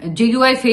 JUIFA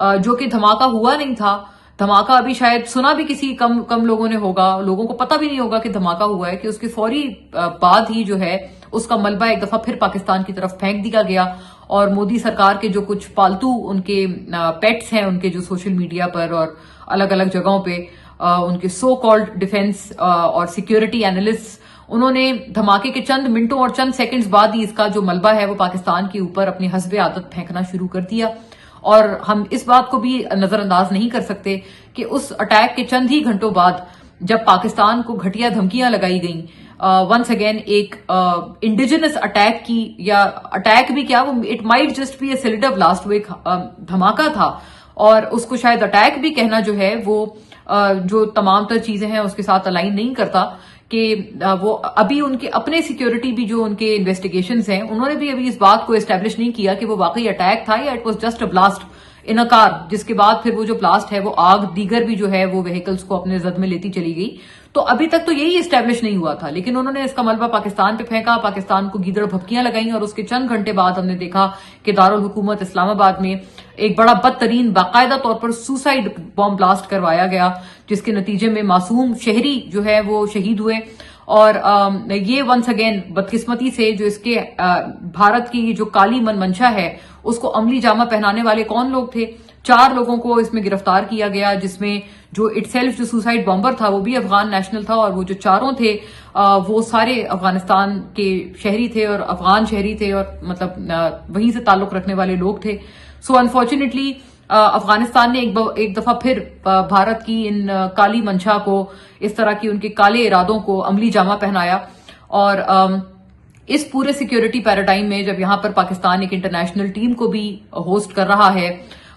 جو کہ دھماکہ ہوا نہیں تھا. دھماکہ ابھی شاید سنا بھی کسی کم لوگوں نے ہوگا, لوگوں کو پتا بھی نہیں ہوگا کہ دھماکہ ہوا ہے, کہ اس کے فوری بعد ہی جو ہے اس کا ملبہ ایک دفعہ پھر پاکستان کی طرف پھینک دیا گیا, اور مودی سرکار کے جو کچھ پالتو ان کے پیٹس ہیں, ان کے جو سوشل میڈیا پر اور الگ الگ جگہوں پہ ان کے سو کالڈ ڈیفنس اور سیکیورٹی اینالسٹ, انہوں نے دھماکے کے چند منٹوں اور چند سیکنڈز بعد ہی اس کا جو ملبہ ہے وہ پاکستان کے اوپر اپنی حسب عادت پھینکنا شروع کر دیا. اور ہم اس بات کو بھی نظر انداز نہیں کر سکتے کہ اس اٹیک کے چند ہی گھنٹوں بعد جب پاکستان کو گھٹیا دھمکیاں لگائی گئیں, ونس اگین ایک انڈیجنس اٹیک کی, یا اٹیک بھی کیا, وہ it might just be a cylinder blast, وہ ایک دھماکہ تھا, اور اس کو شاید اٹیک بھی کہنا جو ہے وہ جو تمام تر چیزیں ہیں اس کے ساتھ الائن نہیں کرتا, کہ وہ ابھی ان کے اپنے سیکیورٹی بھی جو ان کے انویسٹیگیشنز ہیں, انہوں نے بھی ابھی اس بات کو اسٹیبلش نہیں کیا کہ وہ واقعی اٹیک تھا یا it was just a blast in a car, جس کے بعد پھر وہ جو بلاسٹ ہے وہ آگ دیگر بھی جو ہے وہ وہیکلز کو اپنے زد میں لیتی چلی گئی. تو ابھی تک تو یہی اسٹیبلش نہیں ہوا تھا, لیکن انہوں نے اس کا ملبہ پاکستان پہ پھینکا, پاکستان کو گیدڑ بھپکیاں لگائیں, اور اس کے چند گھنٹے بعد ہم نے دیکھا کہ دارالحکومت اسلام آباد میں ایک بڑا بدترین باقاعدہ طور پر سوسائڈ بم بلاسٹ کروایا گیا, جس کے نتیجے میں معصوم شہری جو ہے وہ شہید ہوئے. اور یہ ونس اگین بدقسمتی سے جو اس کے بھارت کی جو کالی من منشا ہے اس کو عملی جامہ پہنانے والے کون لوگ تھے, 4 لوگوں کو اس میں گرفتار کیا گیا, جس میں جو اٹ سیلف جو سوسائڈ بمبر تھا وہ بھی افغان نیشنل تھا, اور وہ جو 4 تھے وہ سارے افغانستان کے شہری تھے اور افغان شہری تھے, اور مطلب وہیں سے تعلق رکھنے والے لوگ تھے. سو انفارچونیٹلی افغانستان نے ایک دفعہ پھر بھارت کی ان کالی منشا کو, اس طرح کی ان کے کالے ارادوں کو عملی جامہ پہنایا. اور اس پورے سیکیورٹی پیراڈائم میں جب یہاں پر پاکستان ایک انٹرنیشنل ٹیم کو بھی ہوسٹ کر رہا ہے,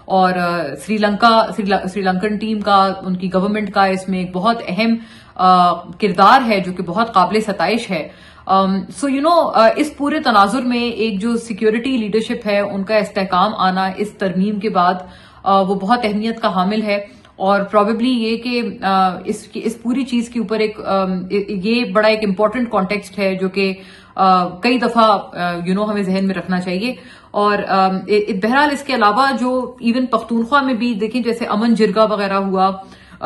اور سری لنکن ٹیم کا, ان کی گورنمنٹ کا اس میں ایک بہت اہم کردار ہے جو کہ بہت قابل ستائش ہے. سو اس پورے تناظر میں ایک جو سیکیورٹی لیڈرشپ ہے ان کا استحکام آنا اس ترمیم کے بعد وہ بہت اہمیت کا حامل ہے, اور پروبیبلی یہ کہ اس پوری چیز کے اوپر یہ بڑا ایک امپورٹنٹ کانٹیکسٹ ہے جو کہ کئی دفعہ ہمیں ذہن میں رکھنا چاہیے. اور بہرحال اس کے علاوہ جو ایون پختونخوا میں بھی دیکھیں, جیسے امن جرگہ وغیرہ ہوا,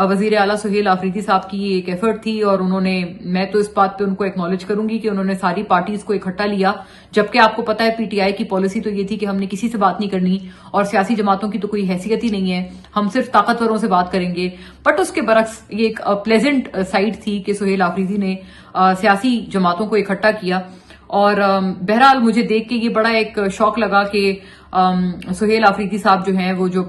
وزیر اعلیٰ سہیل آفریدی صاحب کی یہ ایک ایفرٹ تھی, اور انہوں نے, میں تو اس بات پہ ان کو ایکنالج کروں گی کہ انہوں نے ساری پارٹیز کو اکٹھا لیا, جبکہ آپ کو پتا ہے پی ٹی آئی کی پالیسی تو یہ تھی کہ ہم نے کسی سے بات نہیں کرنی, اور سیاسی جماعتوں کی تو کوئی حیثیت ہی نہیں ہے, ہم صرف طاقتوروں سے بات کریں گے. بٹ اس کے برعکس یہ ایک پلیزنٹ سائٹ تھی کہ سہیل آفریدی نے سیاسی جماعتوں کو اکٹھا کیا. اور بہرحال مجھے دیکھ کے یہ بڑا ایک شوق لگا کہ سہیل آفریدی صاحب جو ہیں وہ جو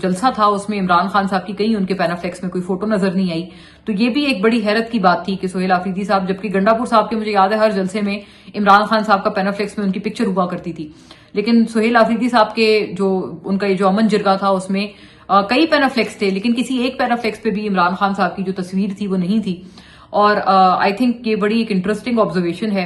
جلسہ تھا اس میں عمران خان صاحب کی کہیں ان کے پینافلیکس میں کوئی فوٹو نظر نہیں آئی. تو یہ بھی ایک بڑی حیرت کی بات تھی کہ سہیل آفریدی صاحب, جبکہ گنڈاپور صاحب کے مجھے یاد ہے ہر جلسے میں عمران خان صاحب کا پینافلیکس میں ان کی پکچر ہوا کرتی تھی, لیکن سہیل آفریدی صاحب کے ان کا یہ جو امن جرگہ تھا اس میں کئی پینافلیکس تھے, لیکن کسی ایک پینافلیکس پہ بھی عمران خان صاحب کی جو تصویر تھی وہ نہیں تھی. اور آئی تھنک یہ بڑی ایک انٹرسٹنگ آبزرویشن ہے.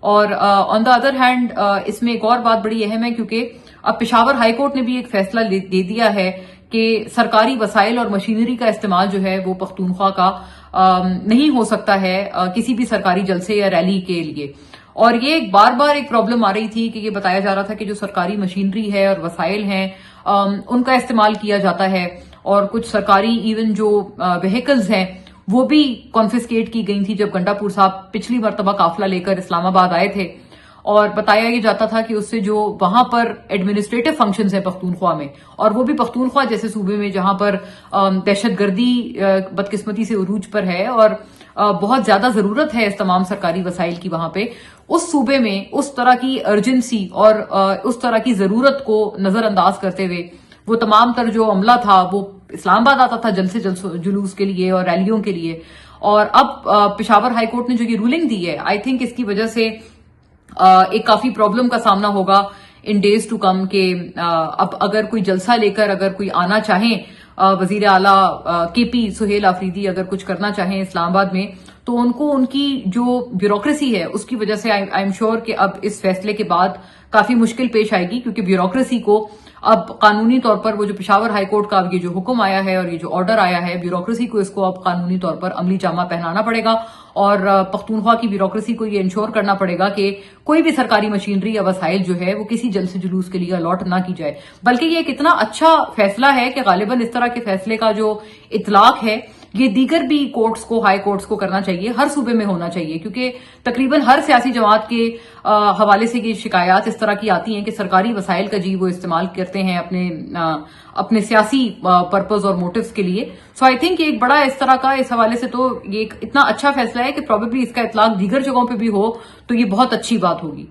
اور آن دا ادر ہینڈ اس میں ایک اور بات بڑی اہم ہے, کیونکہ اب پشاور ہائی کورٹ نے بھی ایک فیصلہ دے دیا ہے کہ سرکاری وسائل اور مشینری کا استعمال جو ہے وہ پختونخوا کا نہیں ہو سکتا ہے کسی بھی سرکاری جلسے یا ریلی کے لیے. اور یہ ایک بار ایک پرابلم آ رہی تھی کہ یہ بتایا جا رہا تھا کہ جو سرکاری مشینری ہے اور وسائل ہیں ان کا استعمال کیا جاتا ہے, اور کچھ سرکاری ایون جو وہیکلز ہیں وہ بھی کانفسکیٹ کی گئی تھی جب گنڈاپور صاحب پچھلی مرتبہ قافلہ لے کر اسلام آباد آئے تھے. اور بتایا یہ جاتا تھا کہ اس سے جو وہاں پر ایڈمنسٹریٹو فنکشنز ہیں پختونخوا میں, اور وہ بھی پختونخوا جیسے صوبے میں جہاں پر دہشت گردی بدقسمتی سے عروج پر ہے اور بہت زیادہ ضرورت ہے اس تمام سرکاری وسائل کی, وہاں پہ اس صوبے میں اس طرح کی ارجنسی اور اس طرح کی ضرورت کو نظر انداز کرتے ہوئے وہ تمام تر جو عملہ تھا وہ اسلام آباد آتا تھا جلسے جلوس کے لیے اور ریلیوں کے لیے. اور اب پشاور ہائی کورٹ نے جو یہ رولنگ دی ہے, آئی تھنک اس کی وجہ سے ایک کافی پرابلم کا سامنا ہوگا ان ڈیز ٹو کم, کہ اب اگر کوئی جلسہ لے کر اگر کوئی آنا چاہیں, وزیر اعلیٰ کے پی سہیل آفریدی اگر کچھ کرنا چاہیں اسلام آباد میں, تو ان کو ان کی جو بیوروکریسی ہے اس کی وجہ سے آئی ایم شیور کہ اب اس فیصلے کے بعد کافی مشکل پیش آئے گی, کیونکہ بیوروکریسی کو اب قانونی طور پر وہ جو پشاور ہائی کورٹ کا اب یہ جو حکم آیا ہے اور یہ جو آرڈر آیا ہے، بیوروکریسی کو اس کو اب قانونی طور پر عملی جامہ پہنانا پڑے گا، اور پختونخوا کی بیوروکریسی کو یہ انشور کرنا پڑے گا کہ کوئی بھی سرکاری مشینری یا وسائل جو ہے وہ کسی جلسے جلوس کے لیے الاٹ نہ کی جائے. بلکہ یہ ایک اتنا اچھا فیصلہ ہے کہ غالباً اس طرح کے فیصلے کا جو اطلاق ہے یہ دیگر بھی کورٹس کو، ہائی کورٹس کو کرنا چاہیے، ہر صوبے میں ہونا چاہیے، کیونکہ تقریباً ہر سیاسی جماعت کے حوالے سے یہ شکایات اس طرح کی آتی ہیں کہ سرکاری وسائل کا وہ استعمال کرتے ہیں اپنے سیاسی پرپز اور موٹیوز کے لیے. سو آئی تھنک ایک بڑا اس طرح کا اس حوالے سے تو یہ ایک اتنا اچھا فیصلہ ہے کہ پروبیبلی اس کا اطلاق دیگر جگہوں پہ بھی ہو تو یہ بہت اچھی بات ہوگی.